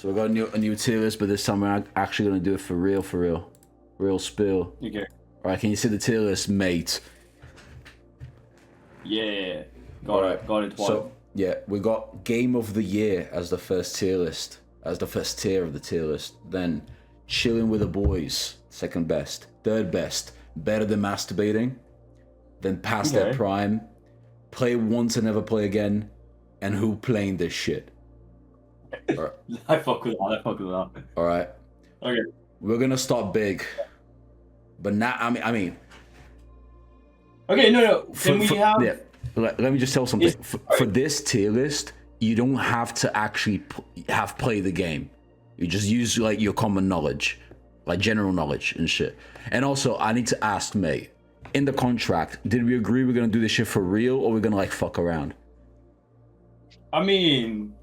So we got a new tier list, but this time we're actually gonna do it for real. Real spill. Okay. Alright, can you see the tier list, mate? Yeah. Got it twice. So yeah, we got Game of the Year as the first tier list, as the first tier of the tier list. Then Chilling with the Boys, second best. Third best, Better Than Masturbating. Then Past Their Prime, Play Once and Never Play Again, and Who Playing This Shit. Right. I fuck with that. Alright. Okay. We're gonna start big. But now, I mean. Okay, no. Can we have? Yeah. Let me just tell something. For this tier list, you don't have to actually have played the game. You just use like your common knowledge, like general knowledge and shit. And also, I need to ask, mate, in the contract, did we agree we're gonna do this shit for real, or we're gonna like fuck around? I mean,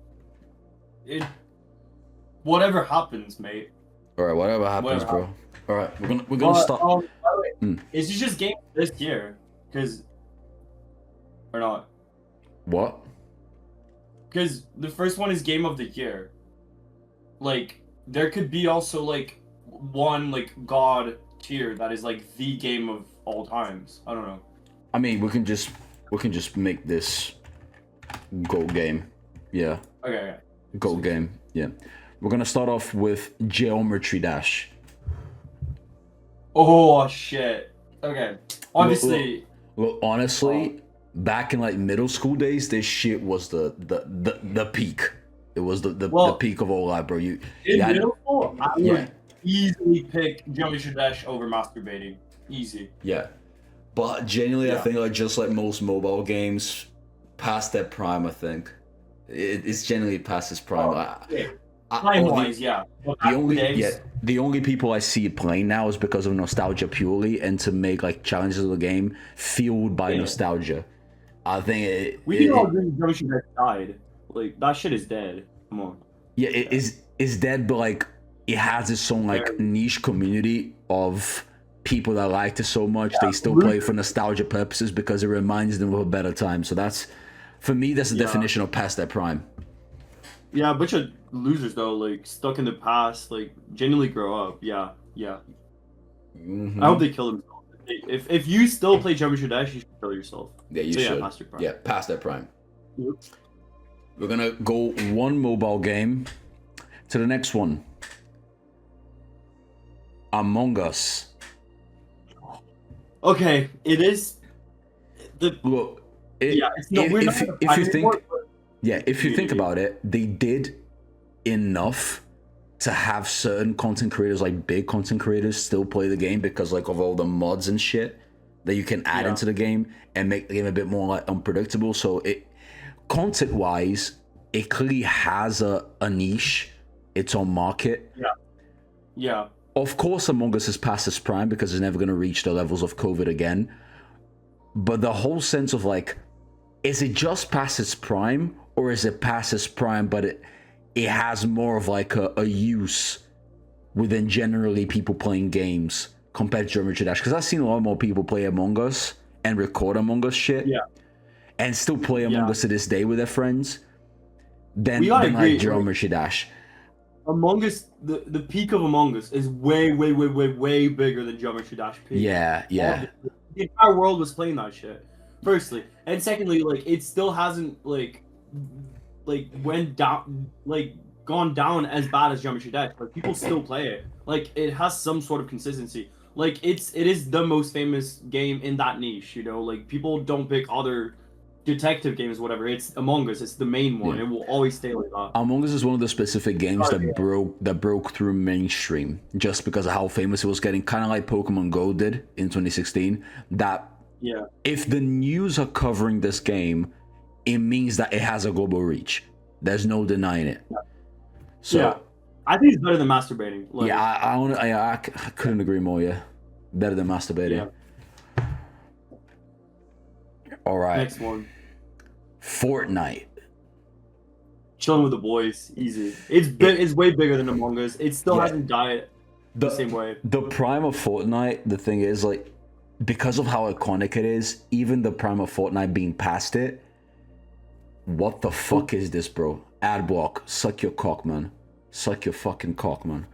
whatever happens, mate. All right, whatever happens, bro. All right, we're gonna start. Is it just game this year? Because or not? What? Because the first one is game of the year. Like there could be also like one like god tier that is like the game of all times. I don't know. I mean, we can just make this GOAT game. Yeah. Okay. GOAT game. Yeah. We're gonna start off with Geometry Dash. Oh shit. Okay. Obviously. Look, honestly, back in like middle school days, this shit was the peak. It was the peak of all that, bro. In middle school, I would easily pick Geometry Dash over masturbating. Easy. Yeah. But genuinely, I think like just like most mobile games, past their prime, I think. It's generally past its prime. Time-wise, yeah. The only people I see playing now is because of nostalgia purely, and to make like challenges of the game fueled by nostalgia. I think we can all agree Geometry Dash died. Like that shit is dead. Come on. Yeah, it is dead, but like it has its own like niche community of people that liked it so much they still play for nostalgia purposes because it reminds them of a better time. So that's, for me, that's the definition of past their prime. Yeah, a bunch of losers though, like stuck in the past, like genuinely grow up. Yeah. Mm-hmm. I hope they kill themselves. If you still play Geometry Dash, you should kill yourself. Yeah, you should. Past your prime. Yeah, past their prime. Yep. We're gonna go one mobile game to the next one. Among Us. Okay, it is. If you think about it, they did enough to have certain content creators, like big content creators, still play the game because like of all the mods and shit that you can add into the game and make the game a bit more like unpredictable. So it, content wise, it clearly has a niche, its own market. Yeah. Of course, Among Us is past its prime because it's never going to reach the levels of COVID again. But the whole sense of like, is it just past its prime, or is it past its prime, but it has more of like a use within generally people playing games compared to Geometry Dash? Because I've seen a lot more people play Among Us and record Among Us shit, and still play Among Us to this day with their friends than like Geometry Dash. Among Us, the peak of Among Us is way bigger than Geometry Dash peak. Yeah. The entire world was playing that shit. Firstly, and secondly, like it still hasn't like went down, like gone down as bad as Geometry Dash. Like people still play it. Like it has some sort of consistency. Like it is the most famous game in that niche. You know, like people don't pick other detective games, whatever. It's Among Us. It's the main one. It will always stay like that. Among Us is one of the specific games that broke through mainstream just because of how famous it was getting, kind of like Pokemon Go did in 2016. If the news are covering this game, it means that it has a global reach. There's no denying it. So I think it's better than masturbating. Like, I couldn't agree more. Yeah, better than masturbating. All right. Next one. Fortnite. Chilling with the Boys, easy. It's way bigger than Among Us. It still hasn't died the same way. The prime of Fortnite, the thing is, like, because of how iconic it is, even the prime of Fortnite being past it, what the fuck is this, bro? Ad block, suck your cock, man. Suck your fucking cock, man.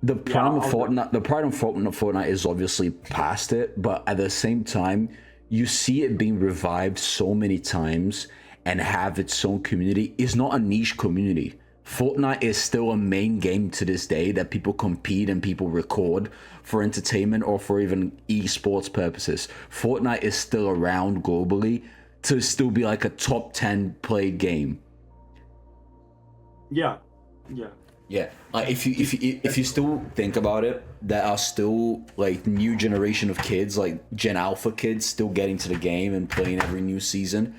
The Yeah, prime of I'll Fortnite, the prime of Fortnite is obviously past it, but at the same time, you see it being revived so many times and have its own community. It's not a niche community. Fortnite is still a main game to this day that people compete and people record for entertainment or for even esports purposes. Fortnite is still around globally to still be like a top 10 played game. Yeah, yeah. Yeah, like if you still think about it, there are still like new generation of kids, like Gen Alpha kids, still getting to the game and playing every new season.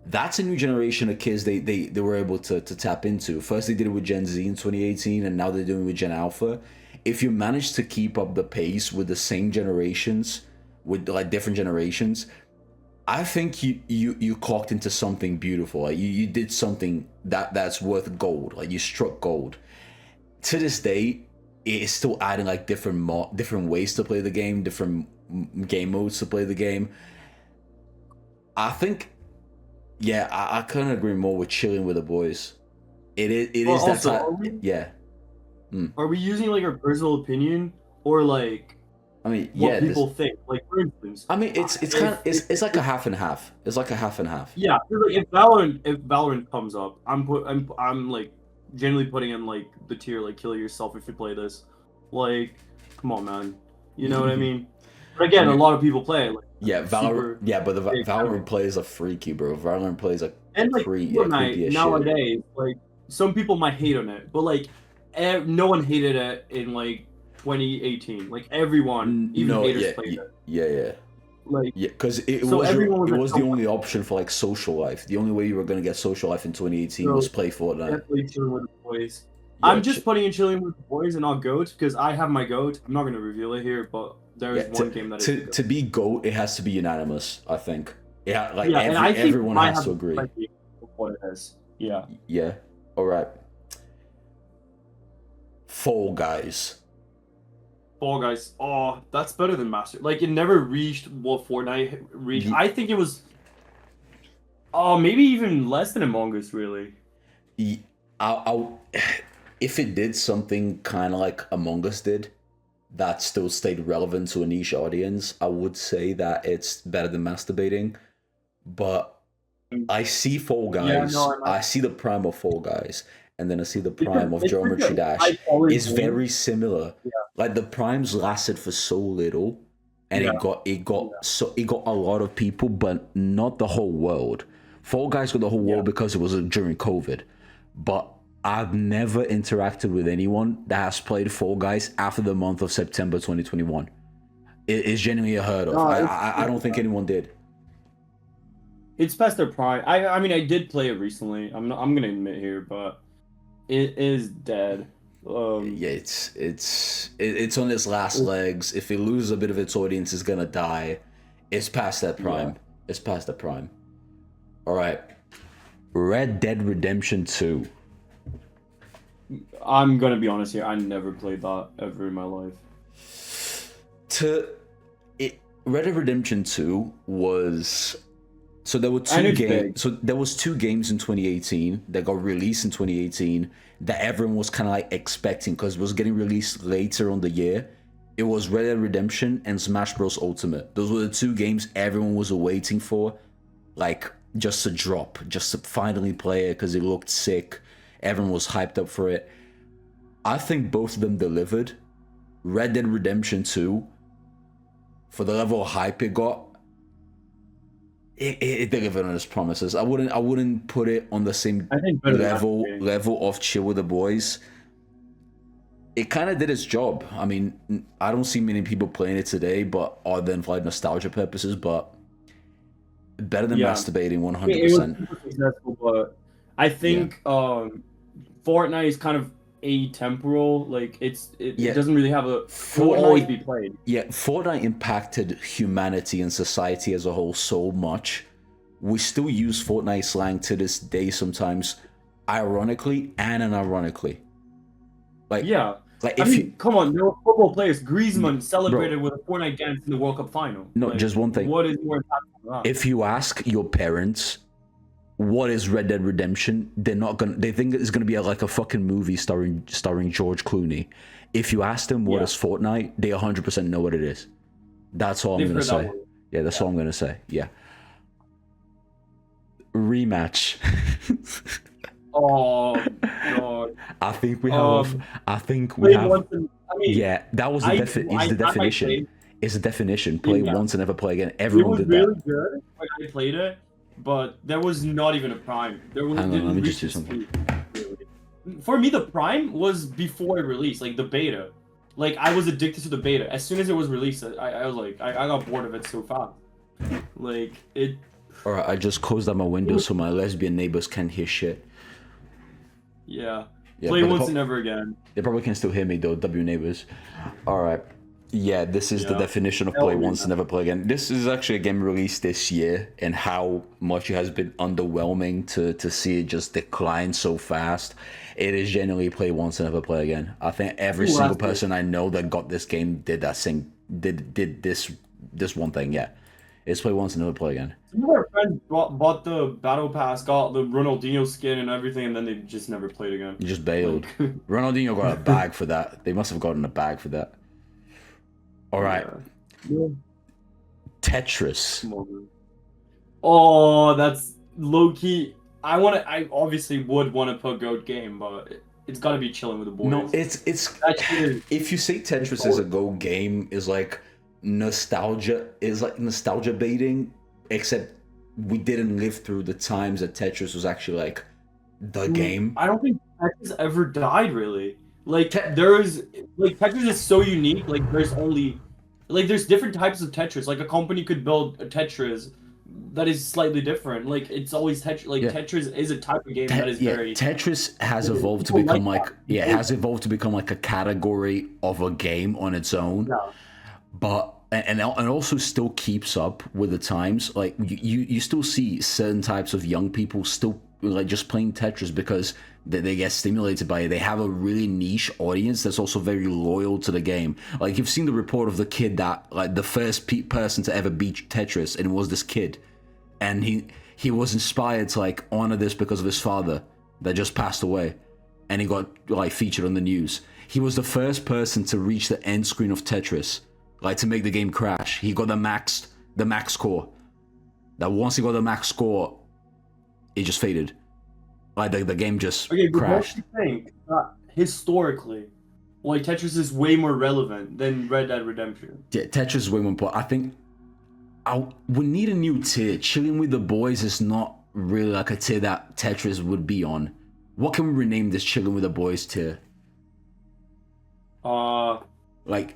That's a new generation of kids they were able to tap into. First they did it with Gen Z in 2018, and now they're doing it with Gen Alpha. If you manage to keep up the pace with the same generations, with like different generations, I think you clocked into something beautiful. Like you did something that's worth gold. Like you struck gold. To this day, it's still adding like different ways to play the game, different game modes to play the game. I think, yeah, I couldn't agree more with chilling with the boys. It Well, is that also, type. are we, Yeah, are we using like our personal opinion or like I mean, what yeah. people think? Like, for instance, I mean, it's kind of it's like a half and half. It's like a half and half. yeah, 'cause, like, if Valorant comes up, I'm like generally putting in like the tier like kill yourself if you play this. Like, come on, man. You know what I mean? But again, a lot of people play it. Like, Yeah, Valorant. super Yeah, but the big Valorant plays are freaky, bro. Valorant plays a and like Fortnite creepy as shit. nowadays, like some people might hate on it, but like no one hated it in like 2018. Like everyone, even No, haters yeah, played it. yeah. Like Yeah, because so everyone was it like, was the only option for like social life. The only way you were gonna get social life in 2018 was so play Fortnite. definitely chilling with the boys. Yeah, I'm just putting in chilling with the boys and not goat because I have my goat. I'm not gonna reveal it here, but there is one game that is to be GOAT, it has to be unanimous. I think. Yeah, like yeah, and I think everyone I has have to agree. an idea of what it is. Yeah. Yeah. All right. Fall Guys. Fall Guys. Oh, that's better than Master. Like it never reached what Fortnite reached. I think it was. Oh, maybe even less than Among Us, really. If it did something kind of like Among Us did, that still stayed relevant to a niche audience, I would say that it's better than masturbating. But I see Fall Guys, I see the prime of Fall Guys, and then I see the prime of Geometry Dash. It's very similar. Yeah. Like the primes lasted for so little, and it got a lot of people, but not the whole world. Fall Guys got the whole world because it was during COVID, but I've never interacted with anyone that has played Fall Guys after the month of September 2021. It is genuinely unheard of. I don't think anyone did. It's past their prime. I mean, I did play it recently. I'm gonna admit here, but it is dead. Yeah, it's on its last legs. If it loses a bit of its audience, it's gonna die. It's past that prime. Yeah. It's past the prime. All right, Red Dead Redemption 2. I'm gonna be honest here. I never played that ever in my life. Red Dead Redemption 2 was. So there were two games. So there was two games in 2018 that got released in 2018 that everyone was kind of like expecting because it was getting released later on the year. It was Red Dead Redemption and Smash Bros. Ultimate. Those were the two games everyone was waiting for, like just to drop, just to finally play it because it looked sick. Everyone was hyped up for it. I think both of them delivered. Red Dead Redemption 2, for the level of hype it got, it delivered on its promises. I wouldn't put it on the same level of chill with the boys. It kind of did its job. I mean, I don't see many people playing it today, but other than for like nostalgia purposes, but better than masturbating 100%. It was super successful, but I think Fortnite is kind of atemporal. Like it doesn't really have it will always be played. Yeah, Fortnite impacted humanity and society as a whole so much. We still use Fortnite slang to this day sometimes, ironically and unironically. Like come on, no football players. Griezmann celebrated with a Fortnite dance in the World Cup final. No, just one thing. What is more impactful than that? If you ask your parents what is Red Dead Redemption, they think it's gonna be like a fucking movie starring George Clooney. If you ask them what is Fortnite, they 100% know what it is. That's all I'm gonna say. Yeah, that's all I'm gonna say. Yeah. Rematch. Oh god. I think we have. Yeah, that was the definition. It's the definition. Play once and never play again. Everyone did that. It was really good when I played it, but there was not even a prime. Hang on, let me just do something. For me, the prime was before it released, like the beta. Like I was addicted to the beta. As soon as it was released, I was like, I got bored of it so fast. Like it. Alright, I just closed out my window so my lesbian neighbors can't hear shit. Yeah. Play once and never again. They probably can still hear me though, W neighbors. Alright. Yeah, this is the definition of play once and never play again. This is actually a game released this year, and how much it has been underwhelming to see it just decline so fast. It is generally play once and never play again. I think every single person I know that got this game did this one thing, yeah. It's play once and never play again. Some of our friends bought the battle pass, got the Ronaldinho skin and everything, and then they just never played again. You just bailed. Ronaldinho got a bag for that. They must have gotten a bag for that. All right. Yeah. Tetris. Oh, that's low key. I obviously would want to put GOAT game, but it's got to be chilling with the boys. No, it's if you say Tetris is a GOAT game, is like nostalgia baiting, except we didn't live through the times that Tetris was actually like the game. I don't think Tetris ever died really. Like Tetris is so unique. Like there's different types of Tetris. Like a company could build a Tetris that is slightly different. Like it's always Tetris. Like Tetris is a type of game that is very. Tetris has evolved to become like a category of a game on its own. Yeah. But and also still keeps up with the times. Like you still see certain types of young people still like just playing Tetris because they get stimulated by it. They have a really niche audience that's also very loyal to the game. Like you've seen the report of the kid that like the first person to ever beat Tetris, and it was this kid, and he was inspired to like honor this because of his father that just passed away, and he got like featured on the news. He was the first person to reach the end screen of Tetris, like to make the game crash. He got the max score. That once he got the max score, it just faded. Like the game just crashed. Don't you think that historically, like Tetris is way more relevant than Red Dead Redemption? Yeah, Tetris is way more important. I think we need a new tier. Chilling with the boys is not really like a tier that Tetris would be on. What can we rename this Chilling with the Boys tier? Like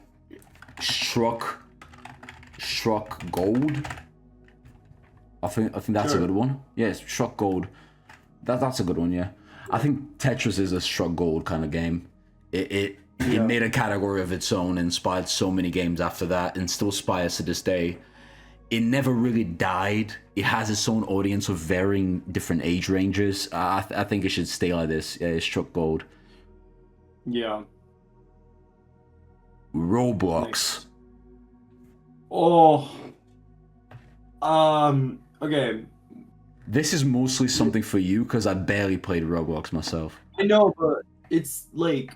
Struck Gold. I think that's a good one. Yes, Struck Gold. That's a good one, yeah. I think Tetris is a Struck Gold kind of game. It made a category of its own, inspired so many games after that, and still inspires to this day. It never really died. It has its own audience of varying different age ranges. I think it should stay like this. Yeah, it's Struck Gold. Yeah. Roblox. Oh. Okay. This is mostly something for you because I barely played Roblox myself. I know, but it's like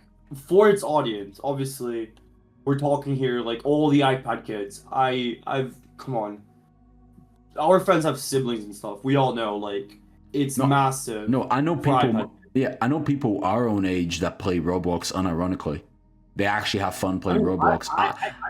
for its audience. Obviously, we're talking here like all the iPad kids. I've come on. Our friends have siblings and stuff. We all know like it's massive. No, I know people. Yeah, I know people our own age that play Roblox unironically. They actually have fun playing Roblox.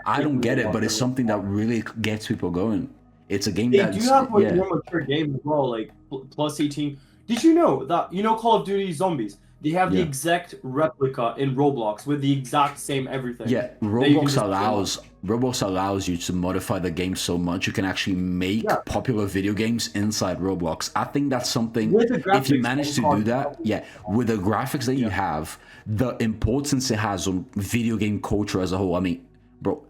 I don't get it, but it's something that really gets people going. It's a game that they do have like more mature games as well, like plus 18. Did you know that Call of Duty Zombies? They have the exact replica in Roblox with the exact same everything. Yeah, Roblox allows you to modify the game so much you can actually make popular video games inside Roblox. I think that's something if you manage to do that, with the graphics that you have, the importance it has on video game culture as a whole. I mean, bro,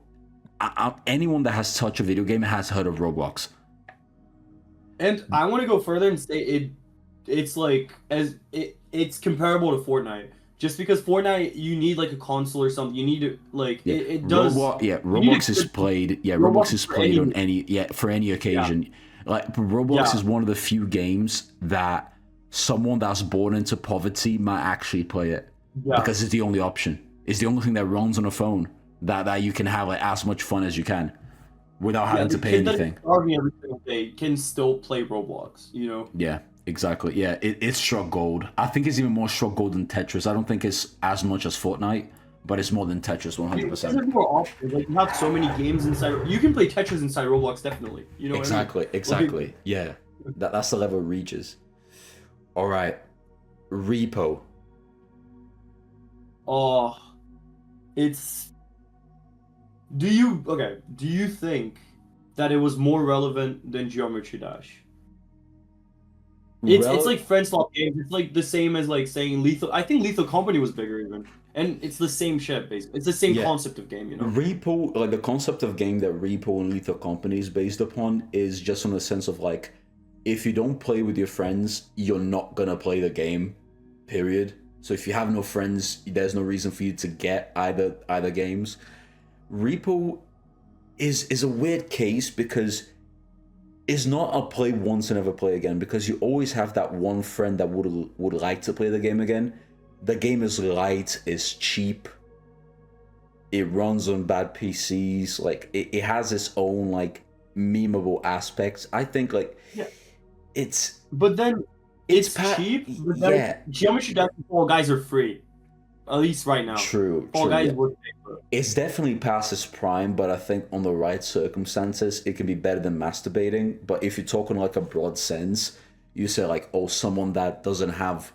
anyone that has touched a video game has heard of Roblox. And I want to go further and say it's like it's comparable to Fortnite. Just because Fortnite, you need like a console or something. You need to like it does. Roblox is played. Yeah, Roblox is played on any for any occasion. Like Roblox is one of the few games that someone that's born into poverty might actually play it because it's the only option. It's the only thing that runs on a phone that you can have like as much fun as you can without having to pay anything. Starving every single day can still play Roblox, you know? Yeah, exactly. Yeah, it's struck gold. I think it's even more struck gold than Tetris. I don't think it's as much as Fortnite, but it's more than Tetris 100%. There's more options. Like, you have so many games inside. You can play Tetris inside Roblox, definitely. You know exactly, what I mean? exactly. Okay. Yeah, that's the level it reaches. All right, Repo. Oh, it's. Do you think that it was more relevant than Geometry Dash? It's like friend swap games. It's like the same as like saying Lethal. I think Lethal Company was bigger even, and it's the same shit basically. It's the same concept of game, you know. Repo, like the concept of game that Repo and Lethal Company is based upon, is just on the sense of like, if you don't play with your friends, you're not gonna play the game. Period. So if you have no friends, there's no reason for you to get either games. Repo is a weird case because it's not a play once and never play again, because you always have that one friend that would like to play the game again. The game is light, it's cheap, it runs on bad PCs, like it has its own like memeable aspects. I think like it's cheap, but then Geometry Dash and Fall Guys are free. At least right now. True. Fall Guys would pay for it. It's definitely past its prime, but I think on the right circumstances, it can be better than masturbating. But if you're talking like a broad sense, you say like, oh, someone that doesn't have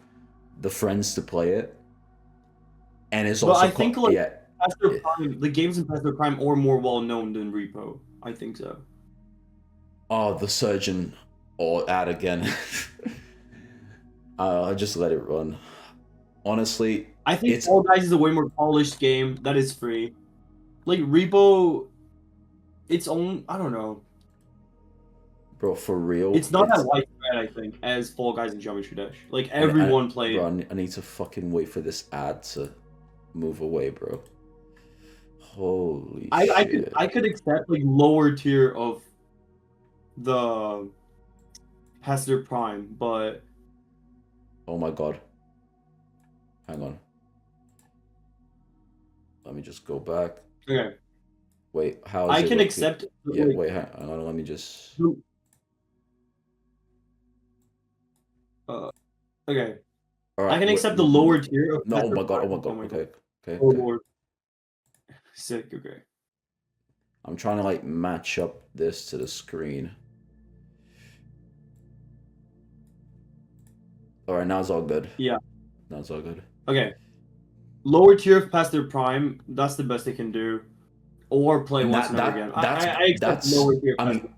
the friends to play it, and it's also. But I think like past their prime, the games in past their prime are more well known than Repo. I think so. Oh, the surgeon, or that again. I'll just let it run. Honestly, I think Fall Guys is a way more polished game that is free. Like Repo, its own. I don't know. Bro, for real. It's not that widespread, I think, as Fall Guys and Geometry Dash. Like everyone plays. Bro, I need to fucking wait for this ad to move away, bro. Holy shit. I could accept like lower tier of the past their prime, but. Oh my god. Hang on. Let me just go back. Okay. Wait, how is I it can looking? accept. Yeah, wait, hang on. Let me just. Okay. All right, I can accept the lower tier of. No, oh my god. Okay. Oh Lord. Sick. Okay. I'm trying to like match up this to the screen. All right, now it's all good. Yeah. Now it's all good. Okay. Lower tier of past their prime. That's the best they can do. Or play once and never again. I accept lower tier. I mean,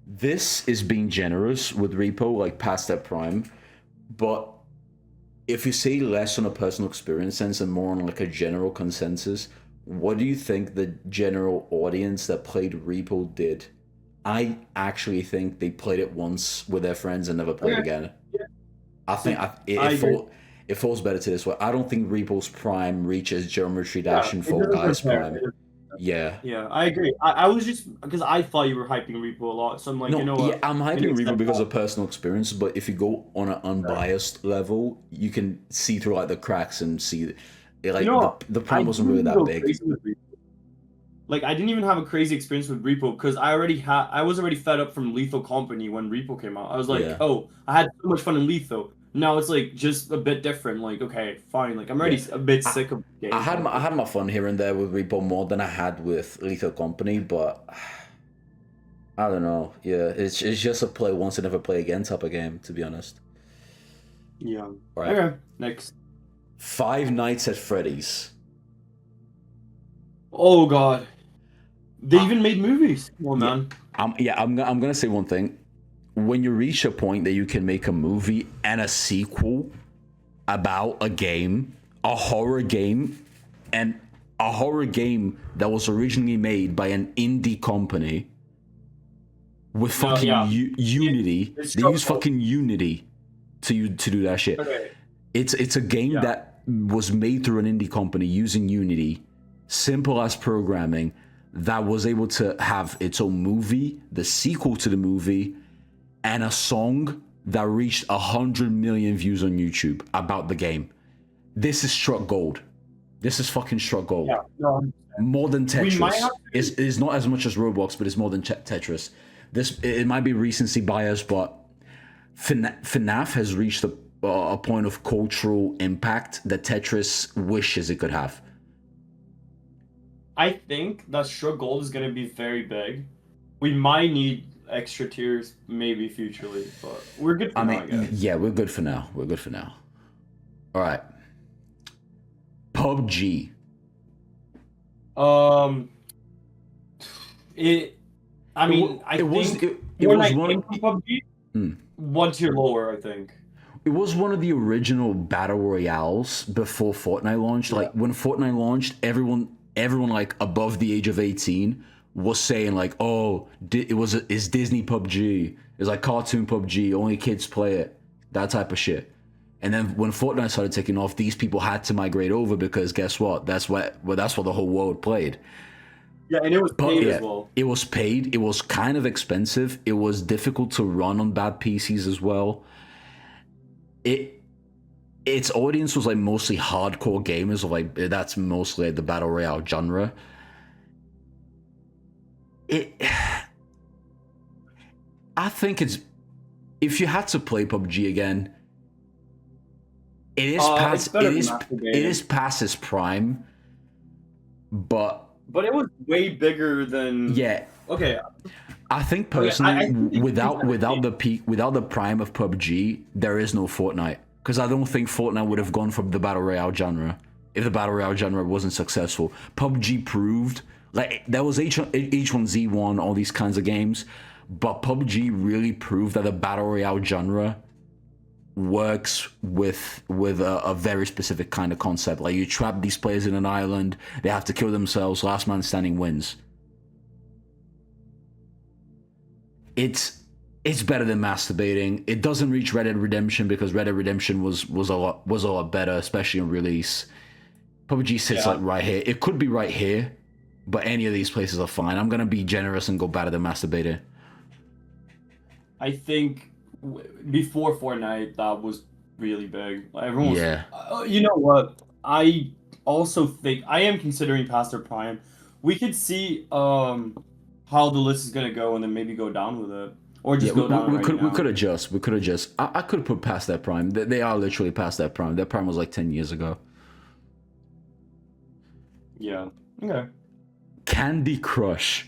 this is being generous with Repo, like past that prime. But if you say less on a personal experience sense and more on like a general consensus, what do you think the general audience that played Repo did? I actually think they played it once with their friends and never played again. Yeah. I think it falls better to this way. I don't think Repo's prime reaches Geometry Dash and Fall Guys prime. Yeah. Yeah, I agree. I was just because I thought you were hyping Repo a lot, so I'm like, you know what? Yeah, I'm hyping Repo because of personal experience, but if you go on an unbiased level, you can see through like the cracks and see like the prime wasn't really that big. Like I didn't even have a crazy experience with Repo because I was already fed up from Lethal Company when Repo came out. I was like, oh, I had so much fun in Lethal. Now it's like just a bit different. Like, okay, fine. Like I'm already a bit sick of games. I had my fun here and there with Repo more than I had with Lethal Company, but I don't know. Yeah, it's just a play once and never play again type of game, to be honest. Yeah. All right. Okay. Next. Five Nights at Freddy's. Oh God. They even made movies. Oh man. I'm gonna say one thing. When you reach a point that you can make a movie and a sequel about a game, a horror game, and a horror game that was originally made by an indie company with fucking Unity, they use fucking Unity to do that shit. Okay. It's a game that was made through an indie company using Unity, simple as programming, that was able to have its own movie, the sequel to the movie, and a song that reached 100 million views on YouTube about the game. This is struck gold. This is fucking struck gold. Yeah, no, More than we might Tetris. have Is not as much as Roblox, but it's more than Tetris. It might be recency bias, but FNAF has reached a point of cultural impact that Tetris wishes it could have. I think that Shrug Gold is going to be very big. We might need extra tiers, maybe futurely, but we're good for now, I guess. Yeah, we're good for now. We're good for now. All right. PUBG. I think it was one of PUBG. One tier lower, I think. It was one of the original battle royales before Fortnite launched. Like when Fortnite launched, everyone like above the age of 18 was saying like, "Oh, it's Disney PUBG. It's like cartoon PUBG. Only kids play it." That type of shit. And then when Fortnite started taking off, these people had to migrate over because guess what? That's what the whole world played. Yeah, and it was paid as well. It was paid. It was kind of expensive. It was difficult to run on bad PCs as well. Its audience was like mostly hardcore gamers, or like that's mostly like the battle royale genre. I think if you had to play PUBG again, it is past its prime, but it was way bigger than Okay. I think personally, without the prime of PUBG, there is no Fortnite. Because I don't think Fortnite would have gone from the battle royale genre if the battle royale genre wasn't successful. PUBG proved like there was H1Z1, all these kinds of games, but PUBG really proved that the battle royale genre works with a very specific kind of concept. Like you trap these players in an island, they have to kill themselves, last man standing wins. It's better than masturbating. It doesn't reach Red Dead Redemption because Red Dead Redemption was a lot better, especially on release. PUBG sits like right here. It could be right here, but any of these places are fine. I'm gonna be generous and go better than masturbating. I think before Fortnite, that was really big. Everyone was, you know what? I also think I am considering past their prime. We could see how the list is gonna go and then maybe go down with it. Or just go down. We could adjust. I could put past that prime. They are literally past that prime. That prime was like 10 years ago. Yeah. Okay. Candy Crush.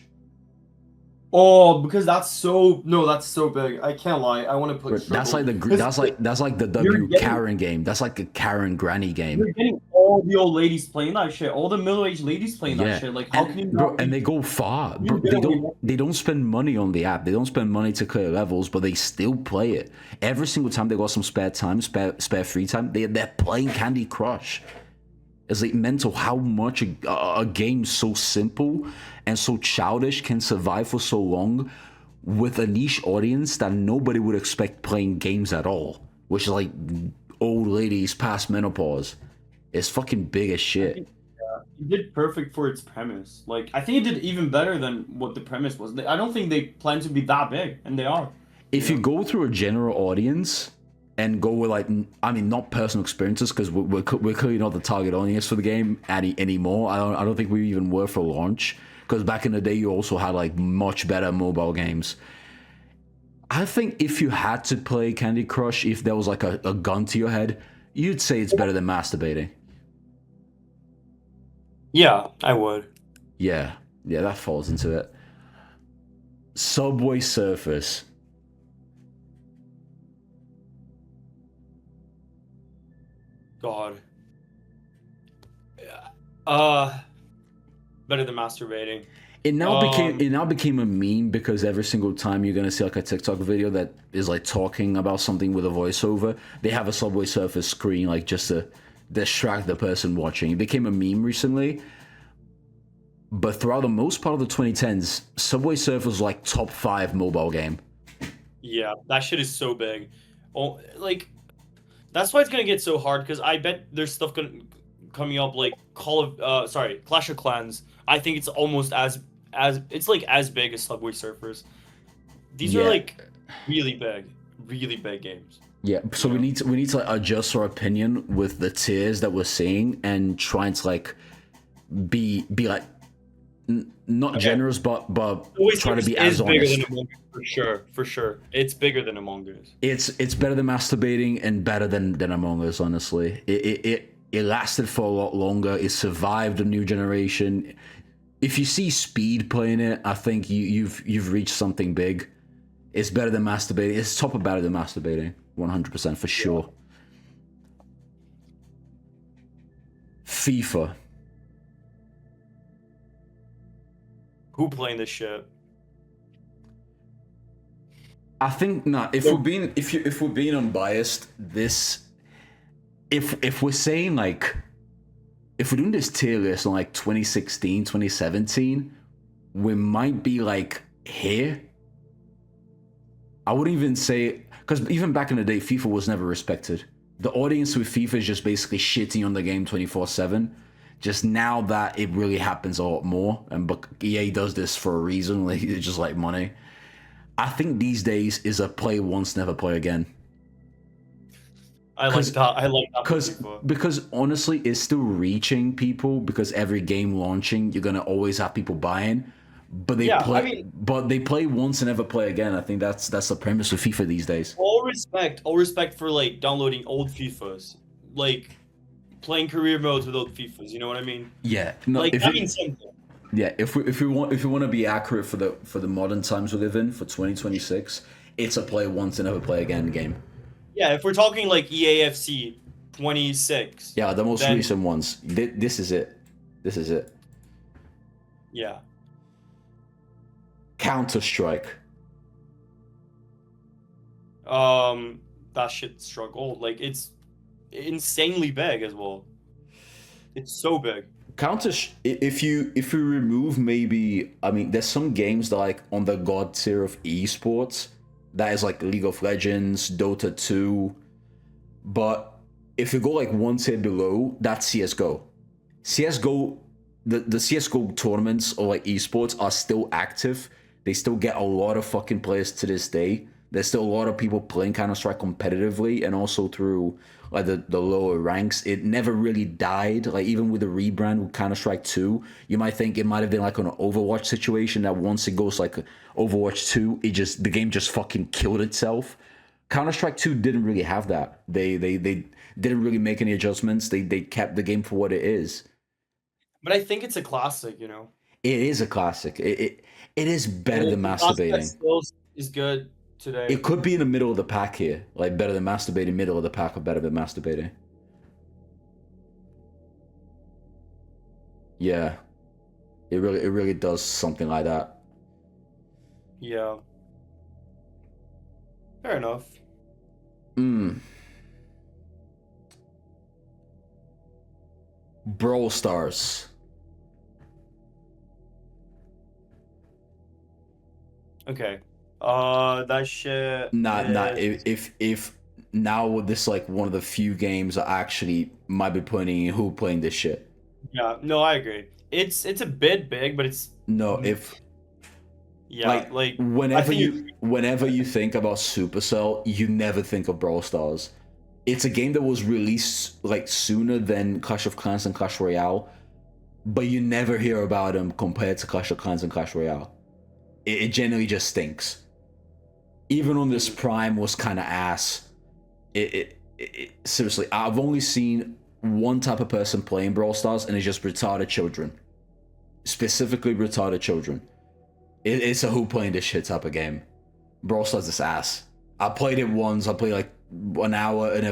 Oh, because that's so big. I can't lie. I want to put. That's like the W Karen game. That's like a Karen granny game. You're getting all the old ladies playing that shit. All the middle-aged ladies playing that shit. Like how can you? Bro, and they go far. Bro, they don't spend money on the app. They don't spend money to clear levels, but they still play it. Every single time they got some spare time, spare free time, they're playing Candy Crush. It's like mental how much a game so simple and so childish can survive for so long with a niche audience that nobody would expect playing games at all, which is like old ladies past menopause. It's fucking big as shit. It did perfect for its premise. Like I think it did even better than what the premise was. I don't think they plan to be that big, and they are. If you go through a general audience and go with like, I mean, not personal experiences because we're clearly not the target audience for the game anymore. I don't think we even were for launch because back in the day you also had like much better mobile games. I think if you had to play Candy Crush, if there was like a gun to your head, you'd say it's better than masturbating. Yeah, I would. Yeah, that falls into it. Subway Surfers. God. Better than masturbating. It now became a meme because every single time you're gonna see like a TikTok video that is like talking about something with a voiceover, they have a Subway Surfers screen like just to distract the person watching. It became a meme recently. But throughout the most part of the 2010s, Subway Surfers was like top 5 mobile game. Yeah, that shit is so big. Oh, like that's why it's gonna get so hard because I bet there's stuff coming up like Clash of Clans. I think it's almost as it's like as big as Subway Surfers. These are like really big games. Yeah, so You know? we need to like, adjust our opinion with the tiers that we're seeing and trying to like be like not Okay, generous but Subway try to Surfers be as is bigger than honest. Among Us for sure. It's bigger than Among Us. It's better than masturbating and better than Among Us. Honestly, it lasted for a lot longer. It survived a new generation. If you see Speed playing it, I think you've reached something big. It's better than masturbating. It's top of better than masturbating. 100% for sure. FIFA. Who playing this shit? I think no. If we're being unbiased, this if we're saying like if we're doing this tier list on like 2016, 2017, we might be like here. I wouldn't even say because even back in the day, FIFA was never respected. The audience with FIFA is just basically shitting on the game 24/7. Just now that it really happens a lot more, and EA does this for a reason. Like it's just like money. I think these days is a play once, never play again. I like that. I like that. Because honestly, it's still reaching people because every game launching, you're gonna always have people buying. But they play once and never play again. I think that's the premise of FIFA these days. All respect for like downloading old FIFAs, like playing career modes with old FIFAs. You know what I mean? Yeah, no, like that means something. Yeah, if we want to be accurate for the modern times we live in for 2026, it's a play once and never play again game. Yeah, if we're talking like EAFC 26. Yeah, the most recent ones. This is it. This is it. Yeah. Counter-Strike. That shit struck gold. Like it's insanely big as well. It's so big. If you remove maybe, I mean, there's some games that are like on the god tier of esports. That is like League of Legends, Dota 2. But if you go like one tier below, that's CS:GO. CS:GO, the CS:GO tournaments or like esports are still active. They still get a lot of fucking players to this day. There's still a lot of people playing Counter-Strike competitively and also through like the lower ranks. It never really died. Like even with the rebrand with Counter-Strike 2, you might think it might have been like an Overwatch situation that once it goes like Overwatch 2, the game just fucking killed itself. Counter-Strike 2 didn't really have that. They didn't really make any adjustments. They kept the game for what it is. But I think it's a classic, you know. It is a classic. It is better than masturbating. Still is good today. It could be in the middle of the pack here, like better than masturbating, middle of the pack, or better than masturbating. Yeah, it really does something like that. Yeah. Fair enough. Brawl Stars. Okay. That shit. Nah. If now this like one of the few games I actually might be putting in who playing this shit. Yeah. No, I agree. It's a bit big, but it's no if. Yeah, like whenever you think about Supercell, you never think of Brawl Stars. It's a game that was released like sooner than Clash of Clans and Clash Royale, but you never hear about them compared to Clash of Clans and Clash Royale. It generally just stinks. Even on this Prime was kind of ass. Seriously, I've only seen one type of person playing Brawl Stars, and it's just retarded children. Specifically retarded children. It's a who playing this shit type of game. Brawl Stars is ass. I played it once. I played like 1 hour and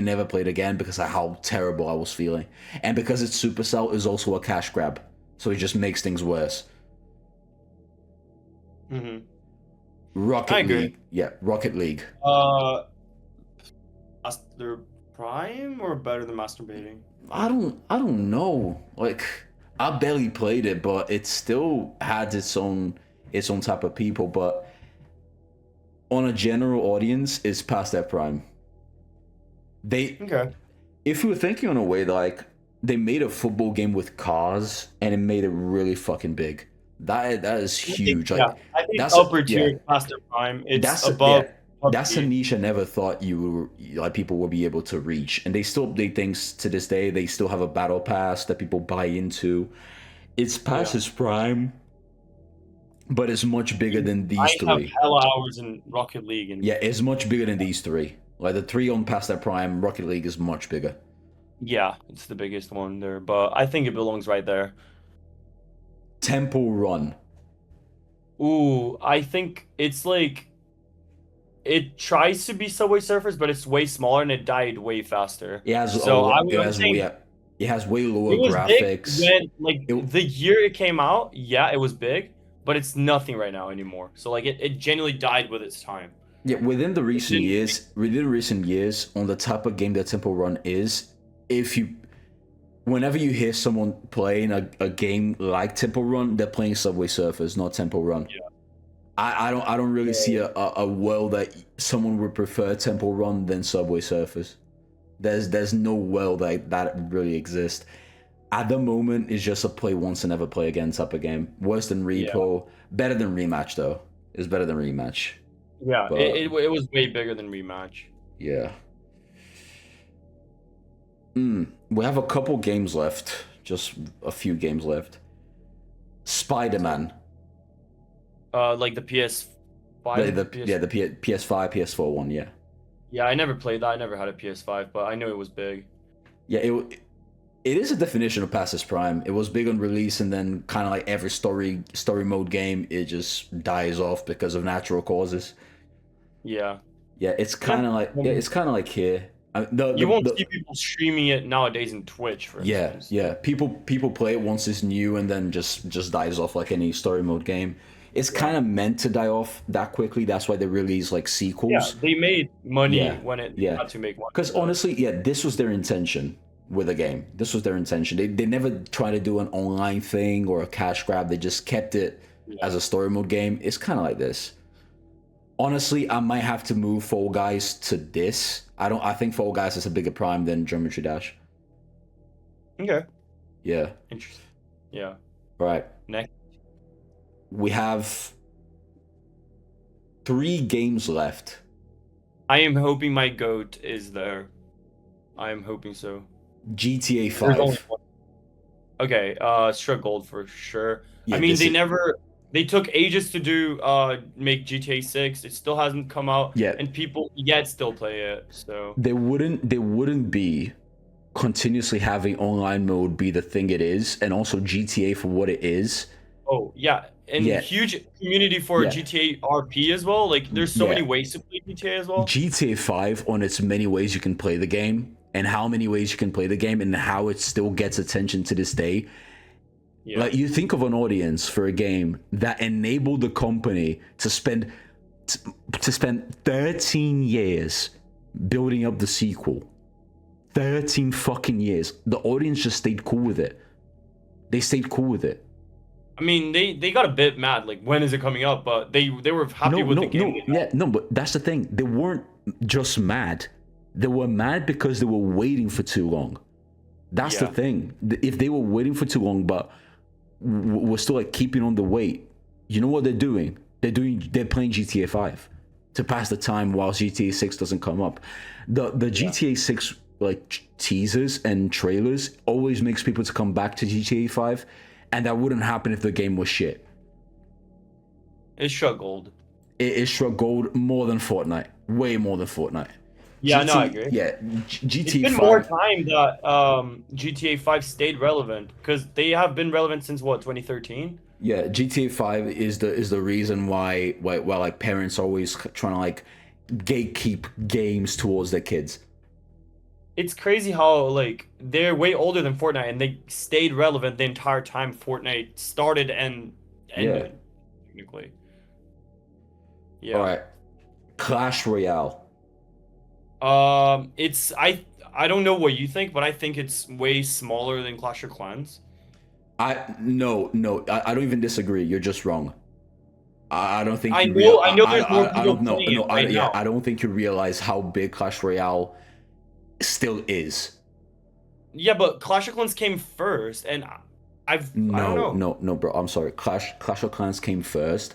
never played again because of how terrible I was feeling. And because it's Supercell, is also a cash grab, so it just makes things worse. Mm-hmm. Rocket League. Yeah, Rocket League. They're Prime or better than masturbating? I don't know. Like I barely played it, but it still had its own type of people. But on a general audience, it's past their prime. Okay. If we were thinking on a way, like they made a football game with cars and it made it really fucking big. That is I think, huge. yeah, Like I think that's upper yeah. tier Master Prime. It's That's above yeah. That's a PUBG. niche I never thought like people would be able to reach, and they still they things to this day. They still have a battle pass that people buy into. It's past Yeah. its prime, but it's much bigger than these I have three. hella hours in Rocket League, and Yeah, it's much bigger than these three. Like the three on past their prime, Rocket League is much bigger. yeah, it's the biggest one there. But I think it belongs right there. Temple Run. Ooh, I think it's like it tries to be Subway Surfers, but it's way smaller and it died way faster. It has a So lot. I'm saying It has way lower it was big graphics. when like It, the year it came out. Yeah, it was big, but it's nothing right now anymore. So like it genuinely died with its time. yeah, Didn't- within recent years, on the type of game that Temple Run is, if you whenever you hear someone playing a game like Temple Run, they're playing Subway Surfers, not Temple Run. Yeah. I don't really see a world that someone would prefer Temple Run than Subway Surfers. There's no world that really exists. At the moment, it's just a play once and never play again type of game. Worse than Repo, better than Rematch though. It's better than Rematch. Yeah, But it was way bigger than Rematch. yeah. We have a couple games left. Just a few games left. Spider-Man. Like the PS5. The PS5, PS4 one, yeah. Yeah, I never played that. I never had a PS5, but I know it was big. Yeah, it is a definition of past its prime. It was big on release, and then kind of like every story mode game, it just dies off because of natural causes. Yeah. Yeah, it's kind of like here. You won't see people streaming it nowadays in Twitch, for instance. Yeah. People play it once it's new, and then just dies off like any story mode game. It's kind of meant to die off that quickly. That's why they release like sequels. Yeah, they made money when it Yeah. had to make money. Because honestly, yeah, this was their intention with the game. This was their intention. They never tried to do an online thing or a cash grab. They just kept it as a story mode game. It's kind of like this. Honestly, I might have to move Fall Guys to this. I think Fall Guys is a bigger prime than Geometry Dash. Okay. Yeah. Interesting. Yeah. All right. Next. We have 3 games left. I am hoping my GOAT is there. I am hoping so. GTA There's only 5. one. Okay, Struck Gold for sure. Yeah, I mean, this they took ages to do make GTA 6. It still hasn't come out. Yeah. And people yet still play it. So They wouldn't be continuously having online mode be the thing it is, and also GTA for what it is. oh yeah. And Yeah. huge community for Yeah. GTA RP as well. Like there's so Yeah. many ways to play GTA as well. GTA 5 on its many ways you can play the game, and how many ways you can play the game, and how it still gets attention to this day. Yeah. Like, you think of an audience for a game that enabled the company to spend 13 years building up the sequel. 13 fucking years. The audience just stayed cool with it. They stayed cool with it. I mean, they got a bit mad. Like, when is it coming up? But they were happy with the game. But that's the thing. They weren't just mad. They were mad because they were waiting for too long. That's the thing. If they were waiting for too long, but we're still like keeping on the wait, you know what they're doing? They're playing GTA 5 to pass the time while GTA 6 doesn't come up. The GTA 6 like teasers and trailers always makes people to come back to GTA 5, and that wouldn't happen if the game was shit. It's Struck Gold. It struck gold more than Fortnite, way more than Fortnite. Yeah, no, I agree. Yeah, It's GTA been 5. more time that GTA 5 stayed relevant because they have been relevant since what 2013. Yeah, GTA 5 is the reason why like parents are always trying to like gatekeep games towards their kids. It's crazy how like they're way older than Fortnite and they stayed relevant the entire time Fortnite started and ended. Technically. Yeah. All right, Clash Royale. It's I don't know what you think, but I think it's way smaller than Clash of Clans. I don't even disagree. You're just wrong. I don't think I you know there's more people no, playing it I, right yeah, now. I don't think you realize how big Clash Royale still is. Yeah, but Clash of Clans came first, and I don't No, know. no, bro. I'm sorry. Clash of Clans came first,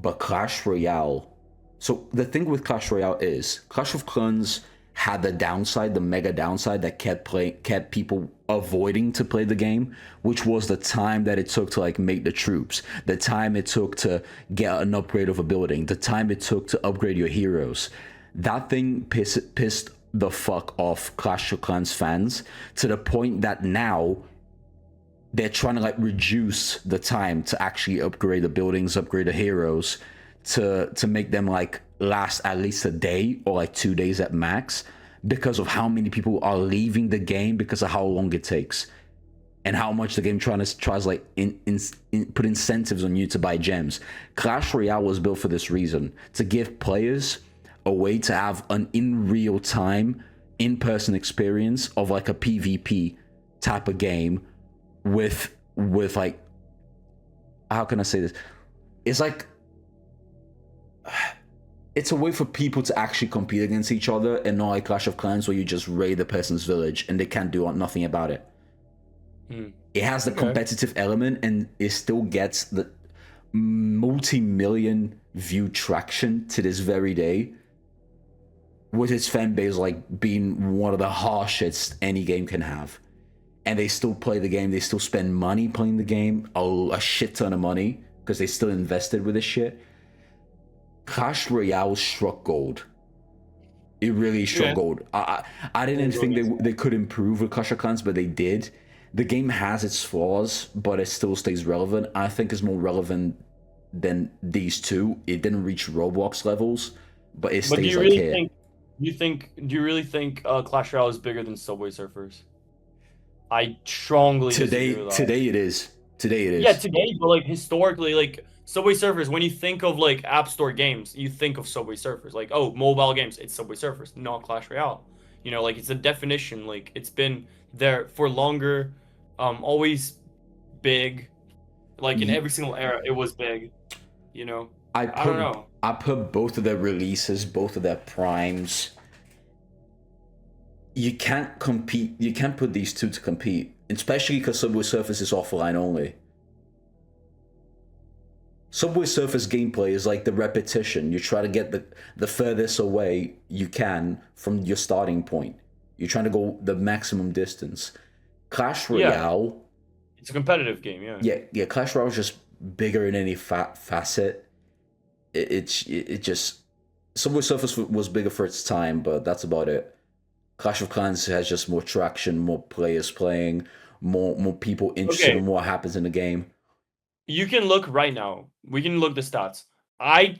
but Clash Royale. So the thing with Clash Royale is Clash of Clans had the downside, the mega downside that kept people avoiding to play the game, which was the time that it took to like make the troops, the time it took to get an upgrade of a building, the time it took to upgrade your heroes. That thing pissed the fuck off Clash of Clans fans to the point that now they're trying to like reduce the time to actually upgrade the buildings, upgrade the heroes, to make them like last at least a day or like 2 days at max, because of how many people are leaving the game because of how long it takes and how much the game tries like put incentives on you to buy gems. Clash Royale was built for this reason, to give players a way to have an in real time, in-person experience of like a PvP type of game with like, how can I say this? It's like, it's a way for people to actually compete against each other, and not like Clash of Clans where you just raid the person's village and they can't do nothing about it. It has the competitive element, and it still gets the multi-million view traction to this very day, with its fan base like being one of the harshest any game can have. And they still play the game, they still spend money playing the game, a shit ton of money, because they still invested with this shit. Clash Royale struck gold. It really struck gold. I didn't think they could improve with Clash of Clans, but they did. The game has its flaws, but it still stays relevant. I think it's more relevant than these two. It didn't reach Roblox levels, but it stays like here. Do you really think Clash Royale is bigger than Subway Surfers? I strongly disagree with that. Today it is. Yeah, today, but like historically, like Subway Surfers, when you think of like App Store games, you think of Subway Surfers. Like, oh, mobile games, it's Subway Surfers, not Clash Royale. You know, like it's a definition. Like it's been there for longer, always big. Like in every single era, it was big. You know, I don't know. I put both of their releases, both of their primes. You can't compete. You can't put these two to compete, especially because Subway Surfers is offline only. Subway Surfers gameplay is like the repetition. You try to get the furthest away you can from your starting point. You're trying to go the maximum distance. Clash Royale. It's a competitive game, yeah. Yeah. Clash Royale is just bigger in any facet. It just, Subway Surfers was bigger for its time, but that's about it. Clash of Clans has just more traction, more players playing, more people interested in what happens in the game. You can look right now. We can look the stats. I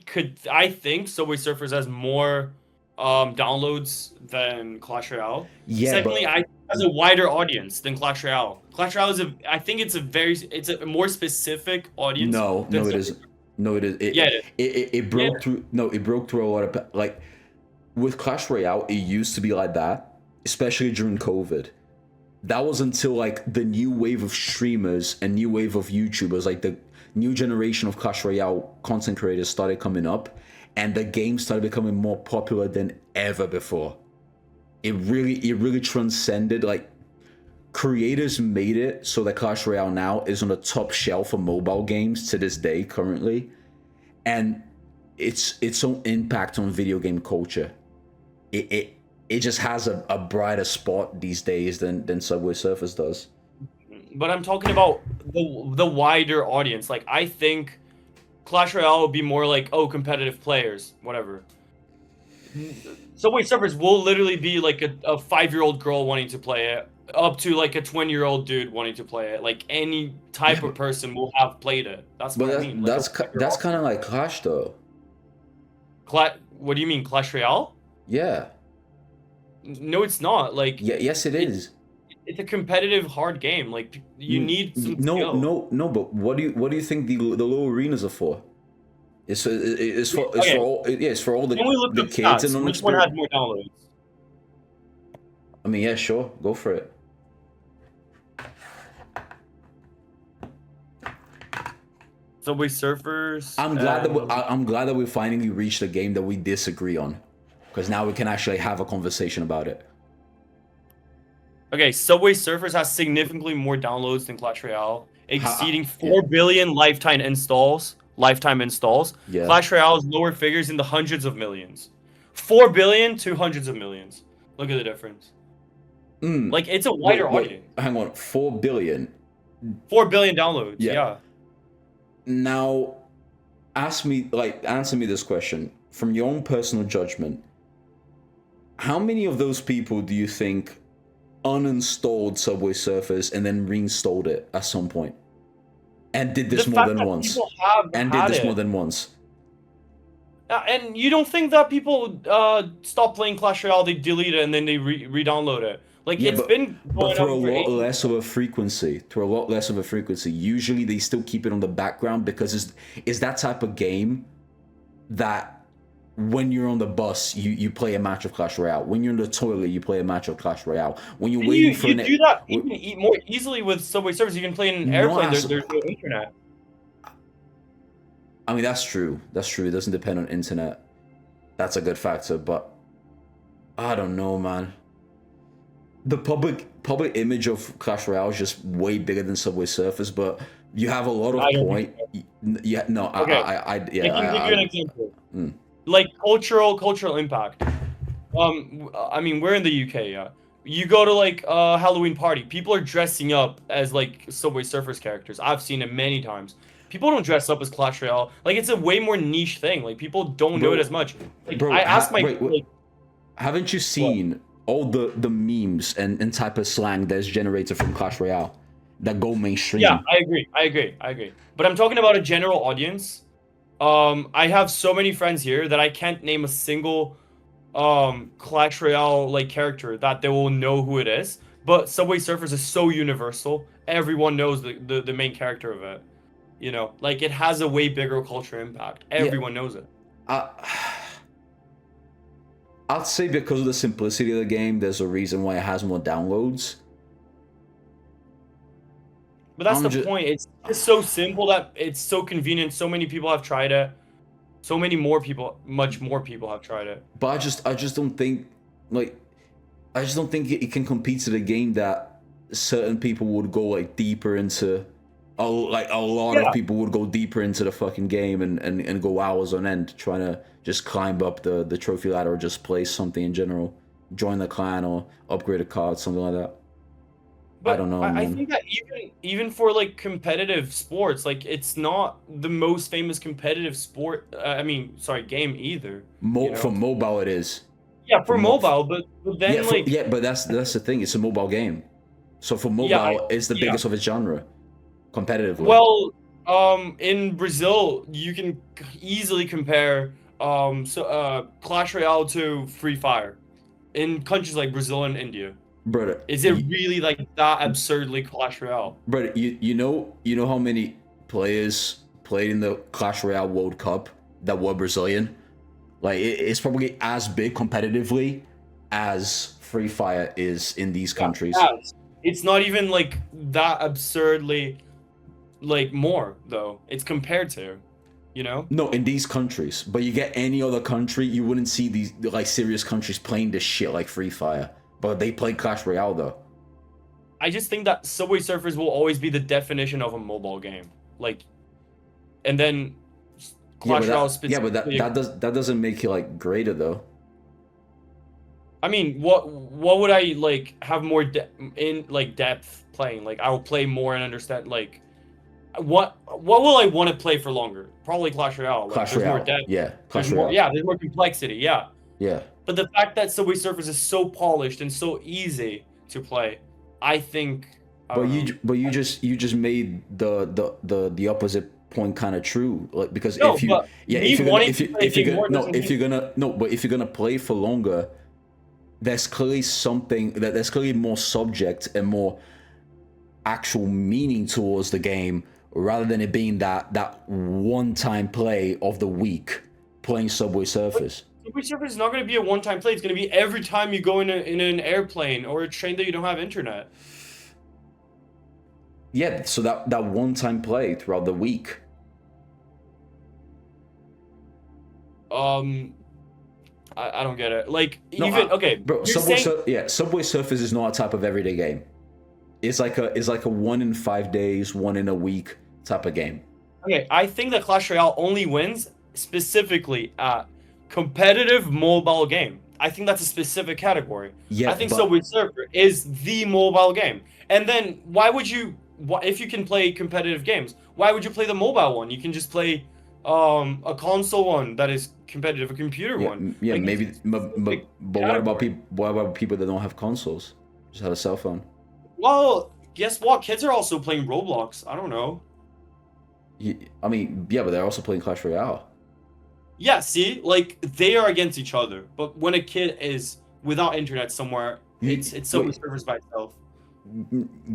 think Subway Surfers has more downloads than Clash Royale. Yeah. Secondly, it has a wider audience than Clash Royale. Clash Royale is it's a more specific audience. No, it isn't. No, it is. It broke through. No, it broke through a lot of like. With Clash Royale, it used to be like that, especially during COVID. That was until like the new wave of streamers and new wave of YouTubers, like the new generation of Clash Royale content creators started coming up, and the game started becoming more popular than ever before. It really transcended, like, creators made it so that Clash Royale now is on the top shelf of mobile games to this day currently, and its own impact on video game culture. It just has a brighter spot these days than Subway Surfers does. But I'm talking about the wider audience. Like, I think Clash Royale would be more like, oh, competitive players, whatever. Subway Surfers will literally be like a 5-year-old girl wanting to play it, up to like a 20-year-old dude wanting to play it. Like any type of person will have played it. That's what I mean. That's kind of like Clash though. What do you mean, Clash Royale? Yeah. No, it's not. Like, yes, it is. It's a competitive, hard game. Like, you need some skill. No. But what do you think the little arenas are for? It's for all the kids and on which one had more downloads? I mean, yeah, sure, go for it. Subway Surfers. I'm glad that we finally reached a game that we disagree on, because now we can actually have a conversation about it. Okay, Subway Surfers has significantly more downloads than Clash Royale, exceeding yeah. 4 billion lifetime installs. Lifetime installs. Yeah. Clash Royale's lower figures in the hundreds of millions. 4 billion to hundreds of millions. Look at the difference. Like it's a wider audience. Hang on, 4 billion. 4 billion downloads. Yeah. Yeah. Now, answer me this question from your own personal judgment. How many of those people do you think uninstalled Subway Surfers and then reinstalled it at some point, and did this The more fact than that once, people have and had did this it. more than once? And you don't think that people stop playing Clash Royale, they delete it, and then they re-download it? Like Yeah, it's been going but through a on for lot ages. less of a frequency. Usually they still keep it on the background because it's that type of game that when you're on the bus, you play a match of Clash Royale. When you're in the toilet, you play a match of Clash Royale. When you're And waiting you for do that even more easily with Subway Surfers. You can play in an airplane. There's no internet. I mean, that's true. That's true. It doesn't depend on internet. That's a good factor, but I don't know, man. The public image of Clash Royale is just way bigger than Subway Surfers, but you have a lot of point. Yeah, no, Okay. I I can give you an example. Mm. Like cultural impact. I mean, we're in the UK, yeah. You go to like a Halloween party, people are dressing up as like Subway Surfers characters. I've seen it many times. People don't dress up as Clash Royale. Like it's a way more niche thing. Like people don't know it as much. Like Bro, I asked my wait. Haven't you seen all the memes and type of slang that's generated from Clash Royale that go mainstream? Yeah, I agree. But I'm talking about a general audience. I have so many friends here that I can't name a single Clash Royale like character that they will know who it is. But Subway Surfers is so universal. Everyone knows the main character of it. You know, like it has a way bigger cultural impact. Everyone knows it. I'd say because of the simplicity of the game, there's a reason why it has more downloads. But that's the point. It's so simple that it's so convenient. So many people have tried it. So many more people, much more people have tried it. But I just don't think it can compete to the game that certain people would go like deeper into. A lot of people would go deeper into the fucking game and go hours on end trying to just climb up the trophy ladder or just play something in general, join the clan or upgrade a card, something like that. But I don't know. I think that even for like competitive sports, like it's not the most famous competitive sport. Game either. For mobile, it is. Yeah, for mobile, but then but that's the thing. It's a mobile game, so for mobile, it's the biggest of its genre, competitively. Well, in Brazil, you can easily compare Clash Royale to Free Fire. In countries like Brazil and India. Brother, is it really like that absurdly Clash Royale? Brother, you know how many players played in the Clash Royale World Cup that were Brazilian? Like it's probably as big competitively as Free Fire is in these countries. It's not even like that absurdly like more though. It's compared to, you know? No, in these countries. But you get any other country, you wouldn't see these like serious countries playing this shit like Free Fire. But they play Clash Royale though. I just think that Subway Surfers will always be the definition of a mobile game. Like, and then Clash Royale specifically. Yeah, but that doesn't make it like greater though. I mean, what would I like have more depth playing? Like, I will play more and understand. Like, what will I want to play for longer? Probably Clash Royale. Like, Clash Royale. More depth. Yeah, Clash Royale. There's more complexity. Yeah. Yeah. But the fact that Subway Surfers is so polished and so easy to play, I think. You just made the opposite point kind of true, like because if you're gonna play for longer, there's clearly more subject and more actual meaning towards the game rather than it being that one-time play of the week playing Subway Surfers. Subway Surfers is not going to be a one-time play. It's going to be every time you go in an airplane or a train that you don't have internet. Yeah, so that one-time play throughout the week. I don't get it. Like No, even okay, bro. you're Subway, saying Subway Surfers is not a type of everyday game. It's like a 1 in 5 days, 1 in a week type of game. okay. I think that Clash Royale only wins specifically at competitive mobile game. I think that's a specific category. Yeah, I think but Subway Surfer is the mobile game. And then why would you? If you can play competitive games, why would you play the mobile one? You can just play a console one that is competitive, a computer yeah, one. yeah, Like, maybe. it's a But specific what about category. people? What about people that don't have consoles? Just have a cell phone. Well, guess what? Kids are also playing Roblox. I don't know. I mean, yeah, but they're also playing Clash Royale. Yeah, see, like they are against each other. But when a kid is without internet somewhere, it's Subway Wait, Surfers by itself.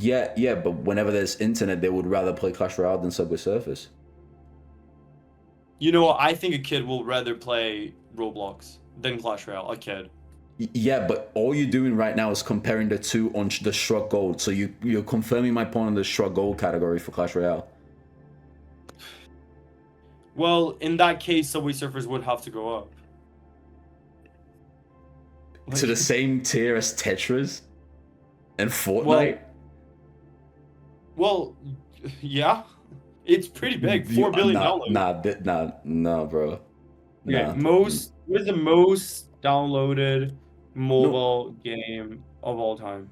yeah, but whenever there's internet, they would rather play Clash Royale than Subway Surfers. You know what? I think a kid will rather play Roblox than Clash Royale. A kid. Yeah, but all you're doing right now is comparing the two on the Shrug Gold. So you're confirming my point on the Shrug Gold category for Clash Royale. Well, in that case, Subway Surfers would have to go up. To the same tier as Tetris and Fortnite. Well, yeah, it's pretty big. 4 billion downloads. Nah, bro. Okay, Nah. what is the most downloaded mobile game of all time?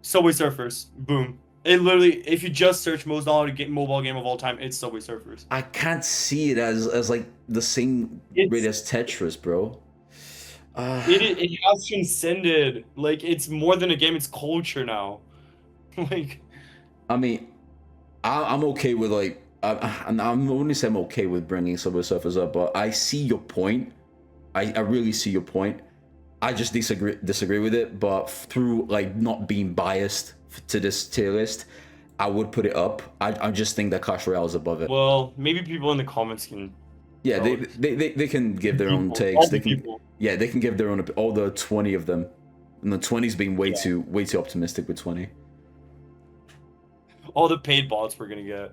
Subway Surfers. Boom. It literally, if you just search most downloaded mobile game of all time, it's Subway Surfers. I can't see it as like the same rate as Tetris, bro. It has transcended. Like it's more than a game; it's culture now. Like, I mean, I'm okay with like I'm only say I'm okay with bringing Subway Surfers up, but I see your point. I really see your point. I just disagree with it, but through like not being biased to this tier list, I would put it up. I just think that Clash Royale is above it. well, maybe people in the comments can. Yeah, they can give their own takes. All They the can people. yeah, they can give their own all the 20 of them. And the 20's being way too optimistic with 20. All the paid bots we're gonna get.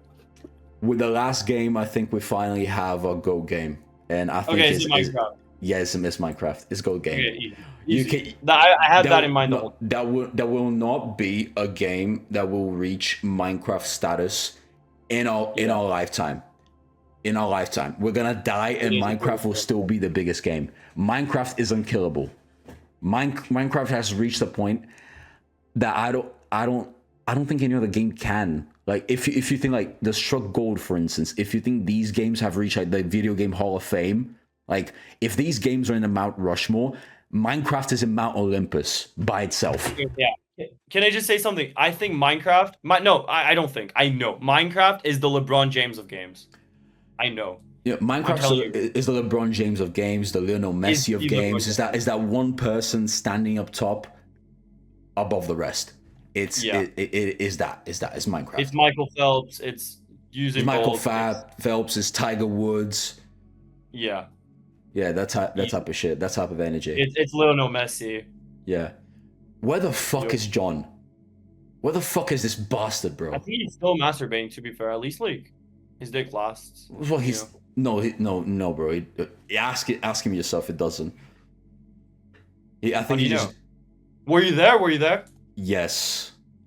With the last game, I think we finally have a GOAT game, and I think Okay, it's Minecraft. yeah, it's Minecraft. It's GOAT game. Okay, easy. You Easy. I had that in mind. No, that will not be a game that will reach Minecraft status in our lifetime. In our lifetime, we're gonna die, and Minecraft will still be the biggest game. Minecraft is unkillable. Minecraft has reached a point that I don't think any other game can. Like if you think like the Struck Gold, for instance, if you think these games have reached like the video game Hall of Fame, like if these games are in the Mount Rushmore, Minecraft is in Mount Olympus by itself. Yeah. Can I just say something? I think Minecraft. I don't think. I know Minecraft is the LeBron James of games. I know. Yeah, Minecraft is the LeBron James of games, the Lionel Messi of games. Is that one person standing up top above the rest? It's Minecraft. It's Michael Phelps. It's using Michael Phelps. Is Tiger Woods. Yeah. Yeah, that type of shit. That type of energy. It's Lionel Messi. Yeah. Where the fuck is John? Where the fuck is this bastard, bro? I think he's still masturbating. To be fair, at least like his dick lasts. Well, he's no, bro. Ask him yourself. It doesn't. I think he just. Were you there? Yes.